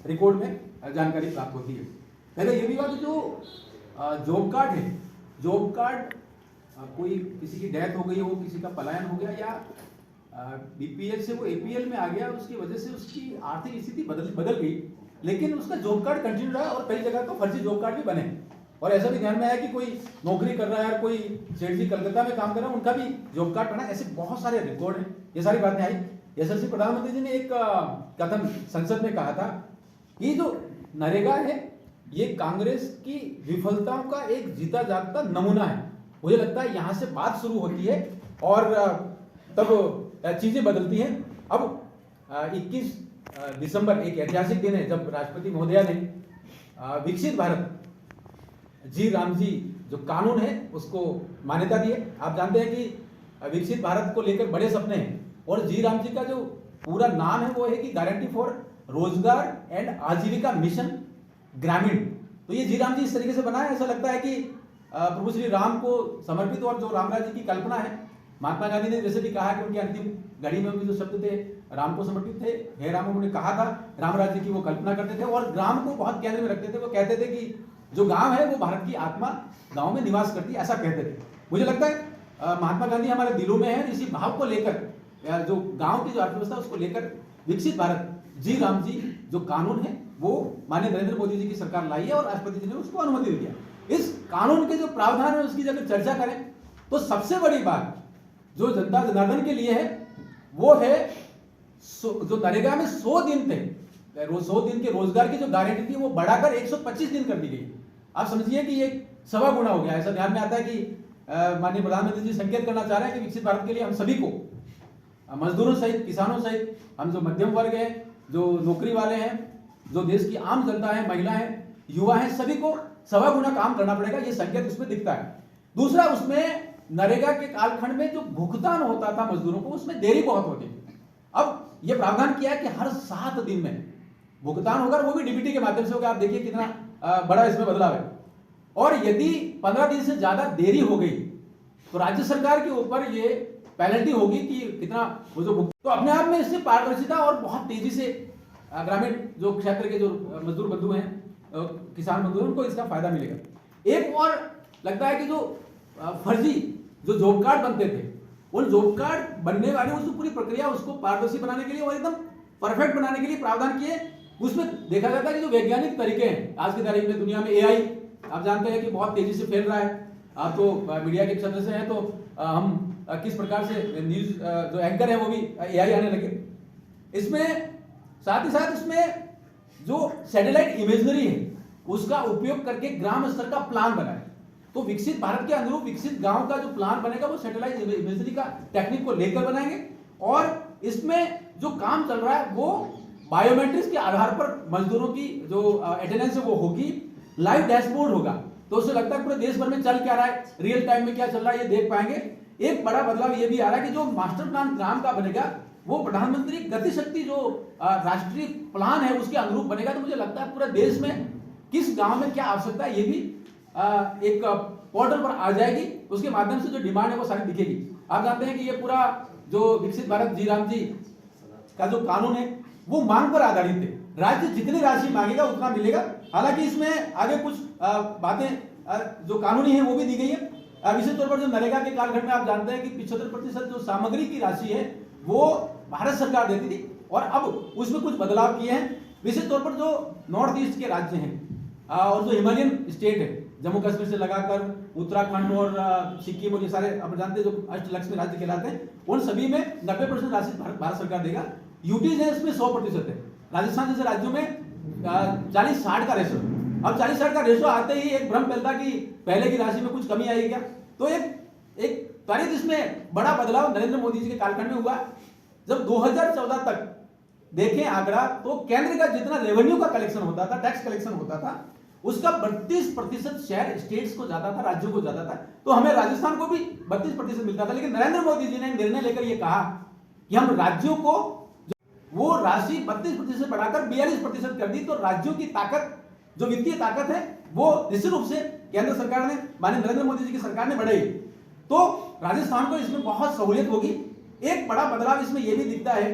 Record में जानकारी प्राप्त होती है। पहले ये भी बात, जो जॉब कार्ड है, जॉब कार्ड कोई किसी की डेथ हो गई हो, किसी का पलायन हो गया या बीपीएल से वो एपीएल में आ गया, उसकी वजह से उसकी आर्थिक स्थिति बदल गई, लेकिन उसका जॉब कार्ड कंटिन्यू रहा और कई जगह तो फर्जी जॉब कार्ड भी बने। और ऐसा भी ध्यान में आया कि कोई नौकरी कर रहा है, कोई सेठ जी कलकत्ता में काम कर रहा है, उनका भी जॉब कार्ड बना। ऐसे बहुत सारे रिकॉर्ड हैं। ये सारी बातें आई। यशस्वी प्रधानमंत्री जी ने एक कथन संसद में कहा था कि जो नरेगा है ये कांग्रेस की विफलताओं का एक जीता जागता नमूना है। मुझे लगता है यहां से बात शुरू होती है और तब चीजें बदलती हैं। अब 21 दिसंबर एक ऐतिहासिक दिन है जब राष्ट्रपति महोदया ने विकसित भारत जी राम जी जो कानून है उसको मान्यता दी है। आप जानते हैं कि विकसित भारत को लेकर बड़े सपने हैं और जी राम जी का जो पूरा नाम है वो है कि गारंटी फॉर रोजगार एंड आजीविका मिशन ग्रामीण। तो ये जी राम जी इस तरीके से बना है, ऐसा लगता है कि प्रभु श्री राम को समर्पित और जो राम राज्य की कल्पना है। महात्मा गांधी ने वैसे भी कहा कि उनकी अंतिम घड़ी में भी जो शब्द थे राम को समर्पित थे, हे राम, उन्होंने कहा था राम राज्य की वो कल्पना करते थे और ग्राम को बहुत केंद्र में रखते थे। वो कहते थे कि जो गांव है वो भारत की आत्मा गांव में निवास करती है, ऐसा कहते थे। मुझे लगता है महात्मा गांधी हमारे दिलों में है। इसी भाव को लेकर जो गांव की जो अर्थव्यवस्था उसको लेकर विकसित भारत जी राम जी जो कानून है वो माननीय नरेंद्र मोदी जी की सरकार लाई है और राष्ट्रपति जी ने उसको अनुमति दिया। इस कानून के जो प्रावधान है उसकी जब चर्चा करें तो सबसे बड़ी बात जो जनता जनार्दन के लिए है वो है जो नरेगा में 100 दिन थे, 100 दिन के रोजगार की जो गारंटी थी वो बढ़ाकर 125 दिन कर दी गई। आप समझिए कि ये 1.25 गुना हो गया। ऐसा ध्यान में आता है कि माननीय प्रधानमंत्री जी संकेत करना चाह रहे हैं कि विकसित भारत के लिए हम सभी को, मजदूरों सहित, किसानों सहित, हम जो मध्यम वर्ग है, जो नौकरी वाले हैं, जो देश की आम जनता है, महिला है, युवा है, सभी को 1.25 गुना काम करना पड़ेगा। ये संकेत उसमें दिखता है। दूसरा, उसमें नरेगा के कालखंड में जो भुगतान होता था मजदूरों को उसमें देरी बहुत होती थी। अब यह प्रावधान किया है कि हर 7 दिन में भुगतान होगा, वो भी डीबीटी के माध्यम से होगा। आप देखिए कितना बड़ा इसमें बदलाव है। और यदि 15 दिन से ज्यादा देरी हो गई तो राज्य सरकार के ऊपर ये पेनल्टी होगी कि कितना वो जो तो अपने आप में इससे पारदर्शिता और बहुत तेजी से ग्रामीण जो क्षेत्र के जो मजदूर बंधु हैं, किसान बंधु हैं, उनको इसका फायदा मिलेगा। एक और लगता है कि जो फर्जी जो जॉब कार्ड बनते थे उन जॉब कार्ड बनने वाले उस पूरी प्रक्रिया उसको पारदर्शी बनाने के लिए और एकदम परफेक्ट बनाने के लिए प्रावधान किए। उसमें देखा जाता है कि जो वैज्ञानिक तरीके हैं आज की तारीख में दुनिया में एआई आप जानते हैं कि बहुत तेजी से फैल रहा है। आप तो मीडिया के क्षेत्र से हैं तो हम किस प्रकार से न्यूज जो एंकर है वो भी एआई आने लगे। इसमें साथ ही साथ इसमें जो सैटेलाइट इमेजरी है उसका उपयोग करके ग्राम स्तर का प्लान बनाए। तो विकसित भारत के अनुरूप विकसित गांव का जो प्लान बनेगा वो सैटेलाइट इमेजरी का टेक्निक को लेकर बनाएंगे और इसमें जो काम चल रहा है वो बायोमेट्रिक्स के आधार पर मजदूरों की जो अटेंडेंस है वो होगी, लाइव डैशबोर्ड होगा। तो उससे लगता है पूरे देश भर में चल क्या रहा है, रियल टाइम में क्या चल रहा है ये देख पाएंगे। एक बड़ा बदलाव ये भी आ रहा है कि जो मास्टर प्लान ग्राम का बनेगा वो प्रधानमंत्री गति शक्ति जो राष्ट्रीय प्लान है उसके अनुरूप बनेगा। तो मुझे लगता है पूरे देश में किस गांव में क्या आवश्यकता है ये भी एक पोर्टल पर आ जाएगी। उसके माध्यम से जो डिमांड है वो सारी दिखेगी। आप जानते हैं कि ये पूरा जो विकसित भारत जी राम जी का जो कानून है वो मांग पर आधारित है। राज्य जितनी राशि मांगेगा उतना मिलेगा। हालांकि इसमें आगे कुछ बातें जो कानूनी है वो भी दी गई है। विशेष तौर पर जो नरेगा के कालखंड में आप जानते हैं कि 75% जो सामग्री की राशि है वो भारत सरकार देती थी और अब उसमें कुछ बदलाव किए हैं। विशेष तौर पर जो नॉर्थ ईस्ट के राज्य हैं और जो हिमालयन स्टेट है, जम्मू कश्मीर से लगाकर उत्तराखंड और सिक्किम और ये सारे आप जानते हैं जो अष्टलक्ष्मी राज्य कहलाते हैं, उन सभी में 90% राशि भारत सरकार देगा। यूटी है इसमें 100% है। राजस्थान जैसे राज्यों में 40-60 का रेशो। अब 40-60 का रेशो आते ही एक भ्रम फैलता कि पहले की राशि में कुछ कमी आएगी क्या। तो एक त्वरित इसमें बड़ा बदलाव नरेंद्र मोदी जी के कालखंड में हुआ। जब 2014 तक देखें आंकड़ा तो केंद्र का जितना रेवेन्यू का कलेक्शन होता था, टैक्स कलेक्शन होता था, उसका 32% शेयर स्टेट्स को जाता था, राज्यों को जाता था। तो हमें राजस्थान को भी 32% मिलता था। लेकिन नरेंद्र मोदी जी ने निर्णय लेकर यह कहा कि हम राज्यों को वो राशि 32% से बढ़ाकर 42% कर दी। तो राज्यों की ताकत जो वित्तीय ताकत है वो निश्चित रूप से केंद्र सरकार ने, माननीय नरेंद्र मोदी जी की सरकार ने बढ़ाई। तो राजस्थान को इसमें बहुत सहूलियत होगी। एक बड़ा बदलाव इसमें यह भी दिखता है,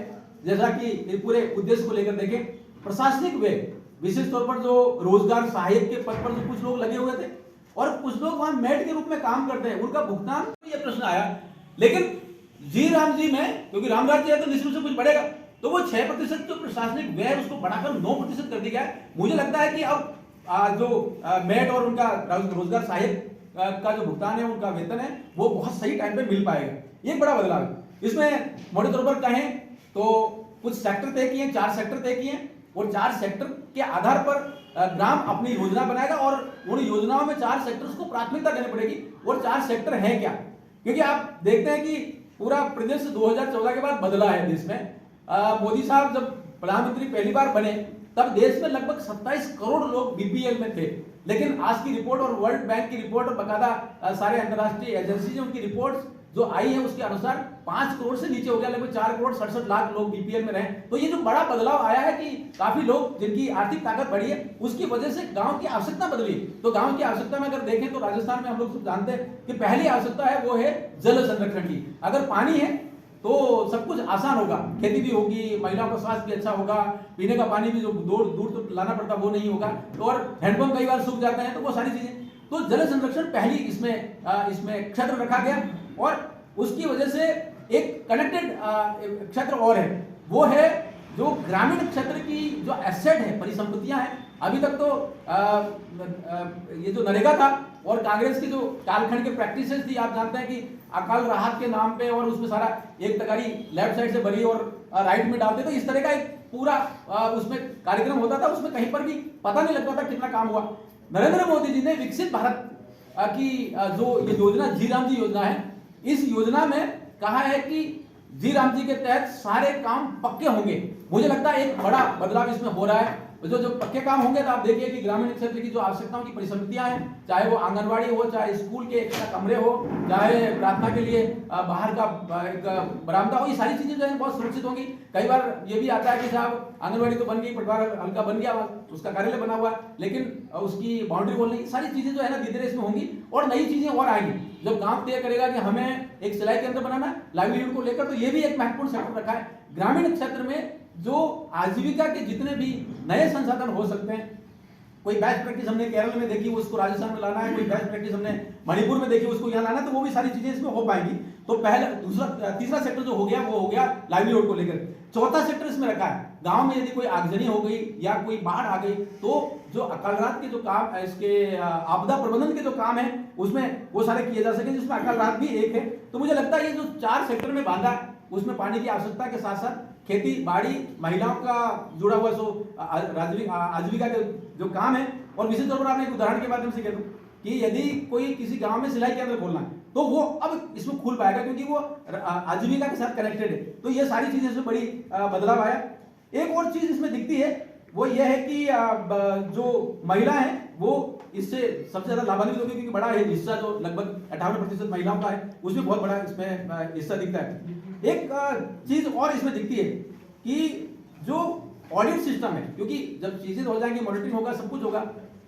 जैसा कि पूरे उद्देश्य को लेकर देखें प्रशासनिक व्यय, विशेष तौर पर जो रोजगार सहायक के पद पर जो कुछ लोग लगे हुए थे और कुछ लोग वहां मेड के रूप में काम करते हैं, उनका भुगतान, ये प्रश्न आया। लेकिन जी राम जी में, क्योंकि राम राज्य है तो निश्चित रूप से कुछ बढ़ेगा, तो वो 6% जो प्रशासनिक व्यय उसको बढ़ाकर 9% कर दिया है। मुझे लगता है कि अब जो मेड और उनका रोजगार सहायक का जो भुगतान है, उनका वेतन है, वो बहुत सही टाइम पे मिल पाएगा। ये एक बड़ा बदलाव है। इसमें मोटे तौर पर कहें तो कुछ सेक्टर तय किए, 4 सेक्टर तय किए, और 4 सेक्टर के आधार पर ग्राम अपनी योजना बनाएगा और उन योजनाओं में 4 सेक्टर्स को प्राथमिकता देनी पड़ेगी। और 4 सेक्टर है क्या? क्योंकि आप देखते हैं कि पूरा प्रदेश 2014 के बाद बदला है देश में। मोदी साहब जब प्रधानमंत्री पहली बार बने तब देश में लगभग 27 करोड़ लोग बीपीएल में थे, लेकिन आज की रिपोर्ट और वर्ल्ड बैंक की रिपोर्ट और बकायदा सारे अंतर्राष्ट्रीय एजेंसी उनकी रिपोर्ट जो आई है उसके अनुसार 5 करोड़ से नीचे हो गया, लगभग 4 करोड़ 67 लाख लोग बीपीएल में रहे। तो ये जो बड़ा बदलाव आया है कि काफी लोग जिनकी आर्थिक ताकत बढ़ी है, उसकी वजह से गांव की आवश्यकता बदली। तो गांव की आवश्यकता में अगर देखें तो राजस्थान में हम लोग सब जानते हैं कि पहली आवश्यकता है वो है जल संरक्षण की। अगर पानी है तो सब कुछ आसान होगा, खेती भी होगी, महिलाओं का स्वास्थ्य भी अच्छा होगा, पीने का पानी भी जो दूर दूर तो लाना पड़ता वो नहीं होगा, तो और हैंडपंप कई बार सूख जाते हैं, तो वो सारी चीजें। तो जल संरक्षण पहली इसमें क्षेत्र रखा गया और उसकी वजह से एक कनेक्टेड क्षेत्र और है, वो है जो ग्रामीण क्षेत्र की जो एसेट है, परिसंपत्तियां हैं। अभी तक तो ये जो नरेगा था और कांग्रेस की जो कालखंड के प्रैक्टिसेस थी, आप जानते हैं कि अकाल राहत के नाम पे और उसमें सारा एक तगारी लेफ्ट साइड से भरी और राइट में डालते, तो इस तरह का एक पूरा उसमें कार्यक्रम होता था, उसमें कहीं पर भी पता नहीं लगता था कितना काम हुआ। नरेंद्र मोदी जी ने विकसित भारत की जो ये योजना जी राम जी योजना है, इस योजना में कहा है कि जी राम जी के तहत सारे काम पक्के होंगे। मुझे लगता है एक बड़ा बदलाव इसमें हो रहा है। जो पक्के काम होंगे तो आप देखिए कि ग्रामीण क्षेत्र की जो आवश्यकताओं की परिसंपत्तियां हैं, चाहे वो आंगनवाड़ी हो, चाहे स्कूल के एक्स्ट्रा कमरे हो, चाहे प्रार्थना के लिए बाहर का एक बरामदा हो, ये सारी चीजें जो है बहुत सुरक्षित होंगी। कई बार ये भी आता है कि साहब आंगनवाड़ी तो बन गई, पटवार हल्का बन गया, उसका कार्यालय बना हुआ, लेकिन उसकी बाउंड्री वॉल नहीं, सारी चीजें जो है ना धीरे धीरे इसमें होंगी और नई चीजें और आएंगी। जब गांव तय करेगा कि हमें एक सिलाई केंद्र बनाना है लाइवलीहुड को लेकर, तो ये भी एक महत्वपूर्ण सेक्टर रखा है। ग्रामीण क्षेत्र में जो आजीविका के जितने भी नए संसाधन हो सकते हैं, कोई बेस्ट प्रैक्टिस हमने केरल में देखी, उसको राजस्थान में लाना है, कोई बेस्ट प्रैक्टिस हमने मणिपुर में देखी, उसको यहाँ लाना है, तो वो भी सारी चीजें इसमें हो पाएंगी। तो पहला तीसरा सेक्टर जो हो गया वो हो गया लाइवलीहुड को लेकर। चौथा सेक्टर इसमें रखा है, गांव में यदि कोई आगजनी हो गई या कोई बाढ़ आ गई, तो जो अकाल राहत के जो काम, इसके आपदा प्रबंधन के जो काम है उसमें वो सारे किए जा सके, जिसमें अकाल राहत भी एक है। तो मुझे लगता है ये जो 4 सेक्टर में बांधा है, उसमें पानी की आवश्यकता के साथ साथ खेती बाड़ी, महिलाओं का जुड़ा हुआ सो आजीविका के जो काम है, और विशेष तौर पर आपने एक उदाहरण के माध्यम से कह दूं कि यदि कोई किसी गांव में सिलाई केंद्र खोलना है तो वो अब इसमें खुल पाएगा, क्योंकि वो आजीविका के साथ कनेक्टेड है। तो ये सारी चीजें इसमें बड़ी बदलाव आया। एक और चीज इसमें दिखती है वो ये है कि जो महिला है वो इससे सबसे ज्यादा लाभान्वित होगी, क्योंकि बड़ा है हिस्सा जो लगभग 58% महिलाओं का है, उसमें बहुत बड़ा इसमें हिस्सा दिखता है। एक चीज और इसमें दिखती है कि जो ऑडिट सिस्टम है, क्योंकि जब चीजें हो जाएंगी, मॉनिटरिंग होगा, सब कुछ होगा,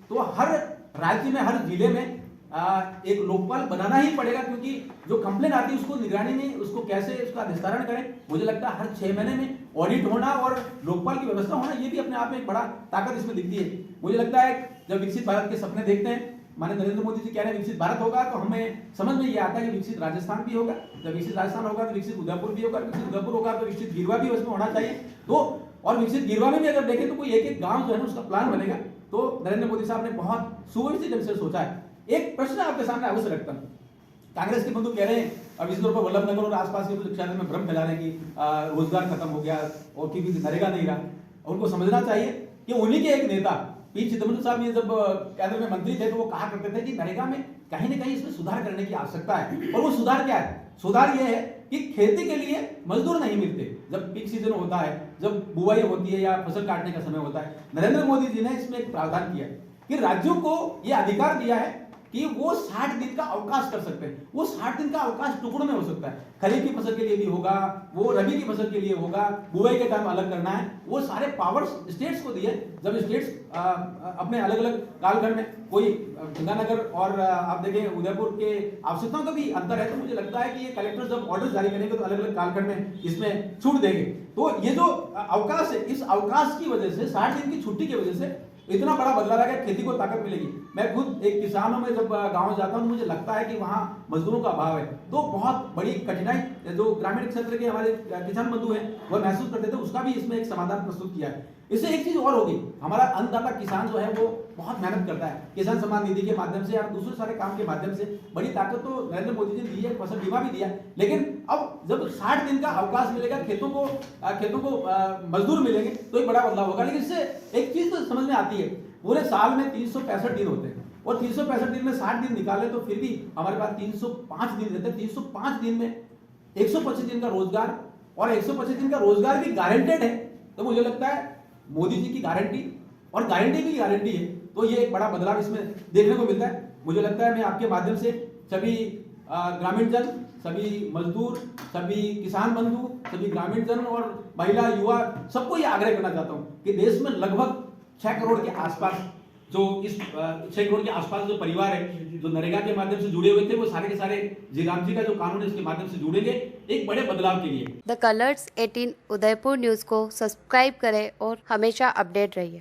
तो हर राज्य में, हर जिले में एक लोकपाल बनाना ही पड़ेगा, क्योंकि जो कंप्लेन आती है उसको निगरानी में, उसको कैसे उसका निस्तारण करें। मुझे लगता है हर 6 महीने में ऑडिट होना और लोकपाल की व्यवस्था होना, ये भी अपने आप में एक बड़ा ताकत इसमें दिखती है। मुझे लगता है जब विकसित भारत के सपने देखते हैं, माननीय नरेंद्र मोदी जी कह रहे हैं विकसित भारत होगा, तो हमें समझ में ये आता है कि विकसित राजस्थान भी होगा, जब विकसित राजस्थान होगा तो विकसित उदयपुर भी होगा, विकसित उदयपुर होगा तो विकसित गिरवा भी उसमें होना चाहिए। तो और विकसित गिरवा में भी अगर देखें तो कोई एक गांव जो है ना उसका प्लान बनेगा। तो नरेंद्र मोदी साहब ने बहुत सुव्यवस्थित ढंग से सोचा है। एक प्रश्न आपके सामने अवश्य रखता हूं, कांग्रेस के बंधु कह रहे हैं अब इस तौर पर वल्लभनगर और आसपास के क्षेत्र में भ्रम फैला रहे हैं कि रोजगार खत्म हो गया और क्योंकि नरेगा नहीं रहा। उनको समझना चाहिए कि उन्हीं के एक नेता पी चिदम्बरम साहब ये जब केंद्र में मंत्री थे तो वो कहा करते थे कि नरेगा में कहीं ना कहीं इसमें सुधार करने की आवश्यकता है। और वो सुधार क्या है? सुधार ये है कि खेती के लिए मजदूर नहीं मिलते जब पीक सीजन होता है, जब बुआई होती है या फसल काटने का समय होता है। नरेंद्र मोदी जी ने इसमें एक प्रावधान किया है कि राज्यों को यह अधिकार दिया है कि वो 60 दिन का अवकाश कर सकते हैं। वो 60 दिन का अवकाश टुकड़ों में हो सकता है, खरीफ की फसल के लिए भी होगा, वो रबी की फसल के लिए होगा, बुआई के टाइम अलग करना है, वो सारे पावर्स स्टेट्स को दिए। जब स्टेट्स अपने अलग अलग कालखंड में, कोई गंगानगर और आप देखें उदयपुर के आवश्यकताओं का भी अंतर है, तो मुझे लगता है कि ये कलेक्टर जब ऑर्डर जारी करेंगे तो अलग अलग कालखंड में इसमें छूट देंगे। तो ये जो अवकाश है, इस अवकाश की वजह से 60 दिन की छुट्टी की वजह से इतना बड़ा बदलाव आ गया, खेती को ताकत मिलेगी। मैं खुद एक किसानों में जब गांव जाता हूं, मुझे लगता है कि वहां मजदूरों का अभाव है, तो बहुत बड़ी कठिनाई जो ग्रामीण क्षेत्र के हमारे किसान बंधु हैं वह महसूस करते थे, उसका भी इसमें एक समाधान प्रस्तुत किया है। इससे एक चीज और होगी, हमारा अन्नदाता किसान जो है वो बहुत मेहनत करता है, किसान सम्मान निधि के माध्यम से या दूसरे सारे काम के माध्यम से बड़ी ताकत तो नरेंद्र मोदी जी ने दी है, फसल बीमा भी दिया, लेकिन अब जब 60 दिन का अवकाश मिलेगा, खेतों को मजदूर मिलेंगे तो एक बड़ा बदलाव होगा। लेकिन इससे एक चीज तो समझ में आती है, पूरे साल में 365 दिन होते हैं और 365 दिन में 60 दिन निकाले तो फिर भी हमारे पास 305 दिन रहते हैं। 305 दिन में 125 दिन का रोजगार, और 125 दिन का रोजगार भी गारंटेड है, तो मुझे लगता है मोदी जी की गारंटी और गारंटी भी गारंटी है, तो ये एक बड़ा बदलाव इसमें देखने को मिलता है। मुझे लगता है मैं आपके माध्यम से सभी ग्रामीण जन, सभी मजदूर, सभी किसान बंधु, सभी ग्रामीण जन और महिला युवा सबको ये आग्रह करना चाहता हूँ कि देश में लगभग 6 करोड़ के आसपास जो 6 करोड़ के आसपास जो परिवार है जो नरेगा के माध्यम से जुड़े हुए थे, वो सारे के सारे जीराम जी का जो कानून है इसके माध्यम से जुड़ेंगे एक बड़े बदलाव के लिए। द कलर्स 18 उदयपुर न्यूज़ को सब्सक्राइब करें और हमेशा अपडेट रहिए।